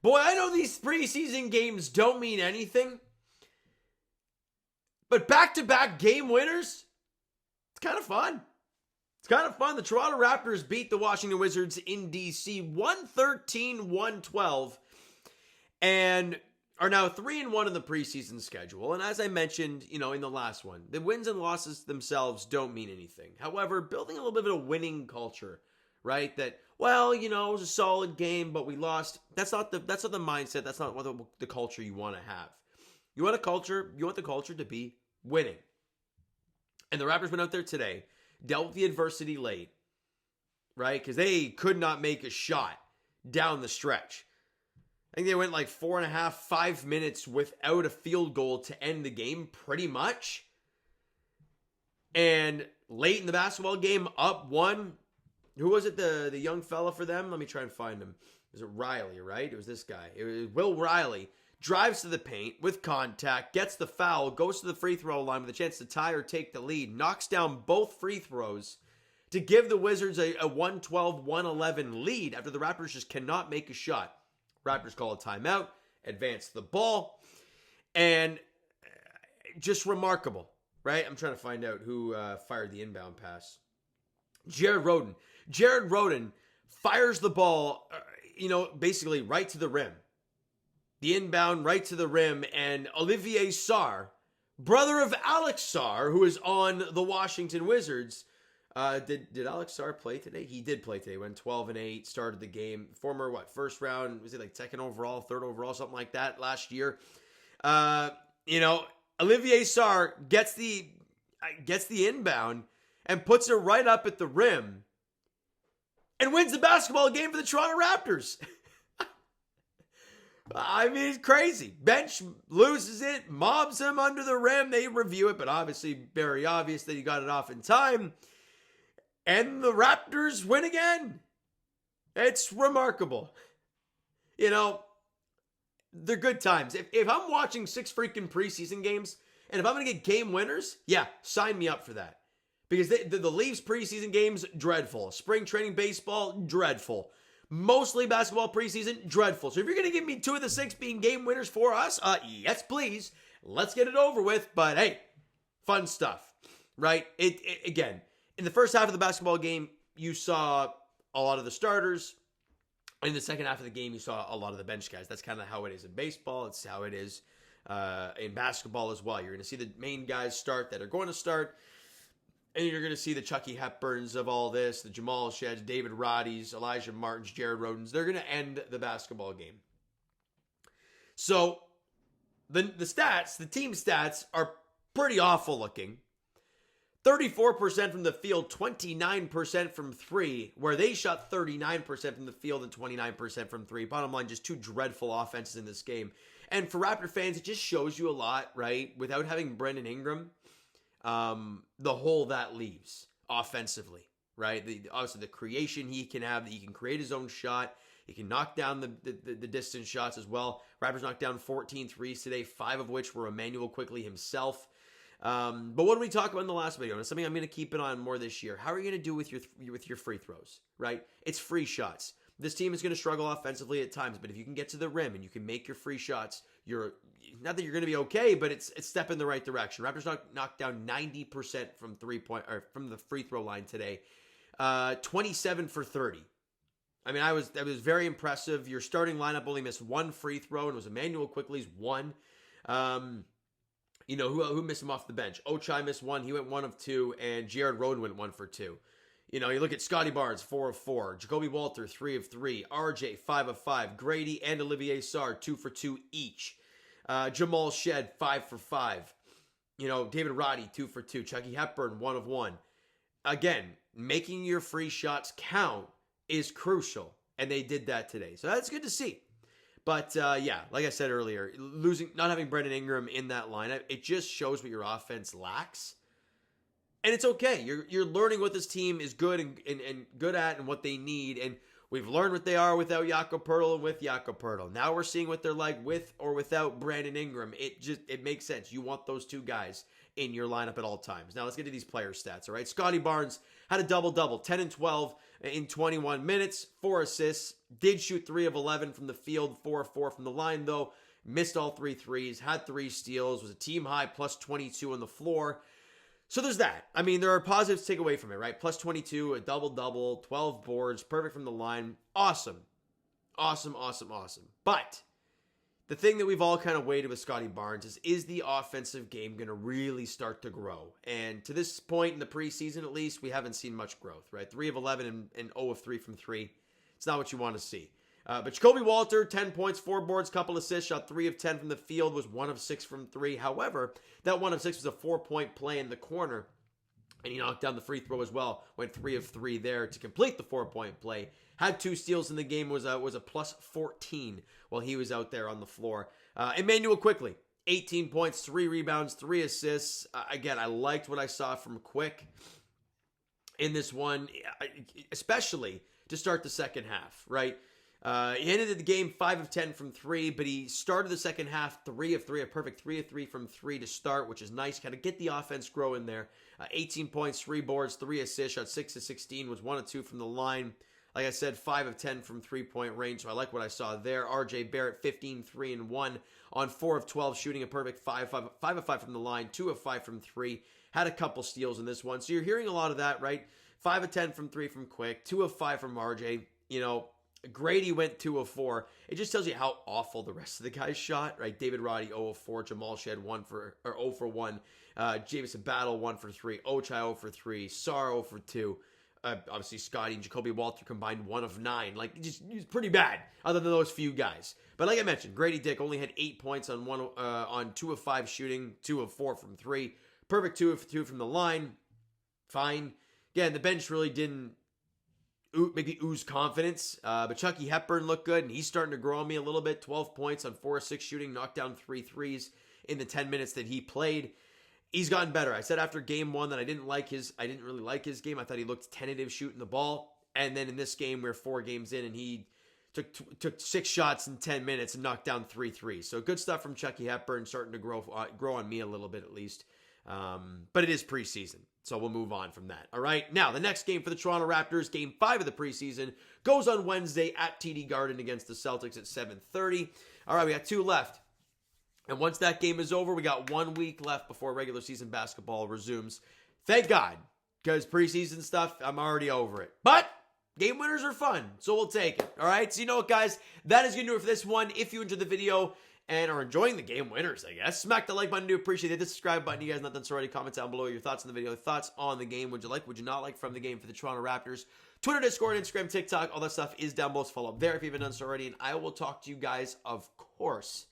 Boy, I know these preseason games don't mean anything, but back-to-back game winners, it's kind of fun. It's kind of fun. The Toronto Raptors beat the Washington Wizards in DC 113-112 and are now 3-1 in the preseason schedule. And as I mentioned, in the last one, the wins and losses themselves don't mean anything. However, building a little bit of a winning culture, right? That, it was a solid game, but we lost. That's not the mindset. That's not what the culture you want to have. You want the culture to be winning. And the Raptors went out there today, dealt with the adversity late, right? Because they could not make a shot down the stretch. I think they went like 4.5, 5 minutes without a field goal to end the game, pretty much. And late in the basketball game, up one. Who was it, the young fella for them? Let me try and find him. Was it Riley, right? It was this guy. It was Will Riley. Drives to the paint with contact, gets the foul, goes to the free throw line with a chance to tie or take the lead, knocks down both free throws to give the Wizards a 112-111 lead after the Raptors just cannot make a shot. Raptors call a timeout, advance the ball, and just remarkable, right? I'm trying to find out who fired the inbound pass. Jared Rhoden. Jared Rhoden fires the ball, basically right to the rim. The inbound right to the rim, and Olivier Sarr, brother of Alex Sarr, who is on the Washington Wizards. Did Alex Sarr play today? He did play today. Went 12-8, started the game. Former, first round, was it like second overall, third overall, something like that last year. Olivier Sarr gets the inbound and puts it right up at the rim and wins the basketball game for the Toronto Raptors. I mean, it's crazy. Bench loses it, mobs him under the rim. They review it, but obviously very obvious that he got it off in time. And the Raptors win again. It's remarkable. They're good times. If I'm watching 6 freaking preseason games, and if I'm going to get game winners, yeah, sign me up for that. Because the Leafs preseason games, dreadful. Spring training baseball, dreadful. Mostly basketball preseason, dreadful. So if you're going to give me 2 of the 6 being game winners for us, yes, please. Let's get it over with. But hey, fun stuff, right? Again, in the first half of the basketball game, you saw a lot of the starters. In the second half of the game, you saw a lot of the bench guys. That's kind of how it is in baseball. It's how it is in basketball as well. You're going to see the main guys start that are going to start. And you're going to see the Chucky Hepburns of all this, the Jamal Sheds, David Roddy's, Elijah Martins, Jared Rhodens. They're going to end the basketball game. So the stats, the team stats are pretty awful looking. 34% from the field, 29% from 3, where they shot 39% from the field and 29% from 3. Bottom line, just 2 dreadful offenses in this game. And for Raptor fans, it just shows you a lot, right? Without having Brandon Ingram, the hole that leaves offensively, right? Obviously, the creation he can have, that he can create his own shot. He can knock down the distance shots as well. Raptors knocked down 14 threes today, 5 of which were Emmanuel Quickley himself. But what did we talk about in the last video? And it's something I'm going to keep an eye on more this year. How are you going to do with your free throws, right? It's free shots. This team is going to struggle offensively at times, but if you can get to the rim and you can make your free shots, not that you're going to be okay, but it's a step in the right direction. Raptors knocked down 90% from from the free throw line today, 27 for 30. I mean, that was very impressive. Your starting lineup only missed 1 free throw, and it was Emmanuel Quickley's 1. Who missed him off the bench? Ochai missed 1. He went 1 of 2, and Jared Rhoden went 1 for 2. You look at Scotty Barnes, 4 of 4. Jacoby Walter, 3 of 3. RJ, 5 of 5. Grady and Olivier Sarr, 2 for 2 each. Jamal Shed, 5 for 5. David Roddy, 2 for 2. Chucky Hepburn, 1 of 1. Again, making your free shots count is crucial, and they did that today. So that's good to see. But, like I said earlier, not having Brandon Ingram in that lineup, it just shows what your offense lacks. And it's okay. You're learning what this team is good and good at and what they need. And we've learned what they are without Jakob Poeltl and with Jakob Poeltl. Now we're seeing what they're like with or without Brandon Ingram. It makes sense. You want those 2 guys in your lineup at all times. Now let's get to these player stats, all right? Scotty Barnes had a double-double, 10 and 12 in 21 minutes, 4 assists, did shoot 3 of 11 from the field, 4 of 4 from the line though, missed all 3 threes, had 3 steals, was a team high plus 22 on the floor. So there's that. I mean, there are positives to take away from it, right? Plus 22, a double-double, 12 boards, perfect from the line. Awesome. Awesome, awesome, awesome. But the thing that we've all kind of waited with Scotty Barnes is the offensive game going to really start to grow? And to this point in the preseason, at least, we haven't seen much growth, right? 3 of 11 and 0 of 3 from 3. It's not what you want to see. But Jacoby Walter, 10 points, 4 boards, couple assists, shot 3 of 10 from the field, was 1 of 6 from 3. However, that 1 of 6 was a 4-point play in the corner, and he knocked down the free throw as well. Went 3 of 3 there to complete the 4-point play. Had 2 steals in the game, was a plus 14 while he was out there on the floor. Emmanuel Quickly, 18 points, 3 rebounds, 3 assists. Again, I liked what I saw from Quick in this one, especially to start the second half, right? He ended the game 5 of 10 from 3, but he started the second half 3 of 3, a perfect 3 of 3 from 3 to start, which is nice. Kind of get the offense growing there. 18 points, 3 boards, 3 assists, shot 6 of 16, was 1 of 2 from the line. Like I said, 5 of 10 from 3-point range, so I like what I saw there. RJ Barrett, 15, 3 and 1 on 4 of 12, shooting a perfect 5 of 5 from the line, 2 of 5 from 3. Had a couple steals in this one, so you're hearing a lot of that, right? 5 of 10 from 3 from Quick, 2 of 5 from RJ. You know, Grady went 2 of 4. It just tells you how awful the rest of the guys shot, right? David Roddy 0 of 4, Jamal Shed 0 for 1, Jamison Battle 1 for 3, Ochai 0 for 3, Sarr 0 for 2. Obviously, Scotty and Jacoby Walter combined 1 of 9. Like, it's pretty bad, other than those few guys. But like I mentioned, Grady Dick only had 8 points on 2 of 5 shooting, 2 of 4 from 3. Perfect 2 of 2 from the line. Fine. Again, the bench really didn't maybe ooze confidence. But Chucky Hepburn looked good, and he's starting to grow on me a little bit. 12 points on 4 of 6 shooting, knocked down 3 threes in the 10 minutes that he played. He's gotten better. I said after game 1 that I didn't really like his game. I thought he looked tentative shooting the ball. And then in this game, we're 4 games in, and he took 6 shots in 10 minutes and knocked down 3 threes. So good stuff from Chucky Hepburn, starting to grow on me a little bit at least. But it is preseason, so we'll move on from that. All right, now the next game for the Toronto Raptors, game 5 of the preseason, goes on Wednesday at TD Garden against the Celtics at 7:30. All right, we got 2 left. And once that game is over, we got 1 week left before regular season basketball resumes. Thank God, because preseason stuff, I'm already over it. But game winners are fun, so we'll take it. All right, so you know what, guys? That is going to do it for this one. If you enjoyed the video and are enjoying the game winners, I guess, smack the like button. Do appreciate it. The subscribe button. You guys not done so already. Comment down below your thoughts on the video, thoughts on the game. Would you like, would you not like from the game for the Toronto Raptors? Twitter, Discord, Instagram, TikTok, all that stuff is down below. So follow up there if you haven't done so already. And I will talk to you guys, of course,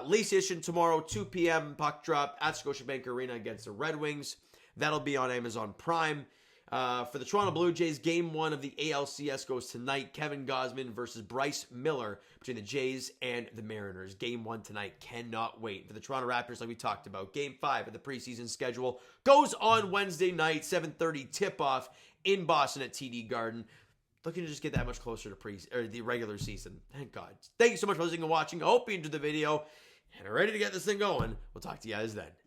Leafs edition tomorrow, 2 p.m. puck drop at Scotiabank Arena against the Red Wings. That'll be on Amazon Prime. For the Toronto Blue Jays, Game 1 of the ALCS goes tonight. Kevin Gausman versus Bryce Miller between the Jays and the Mariners. Game 1 tonight. Cannot wait. For the Toronto Raptors, like we talked about, Game 5 of the preseason schedule goes on Wednesday night, 7:30 tip-off in Boston at TD Garden. Looking to just get that much closer to the regular season. Thank God. Thank you so much for listening and watching. I hope you enjoyed the video and are ready to get this thing going. We'll talk to you guys then.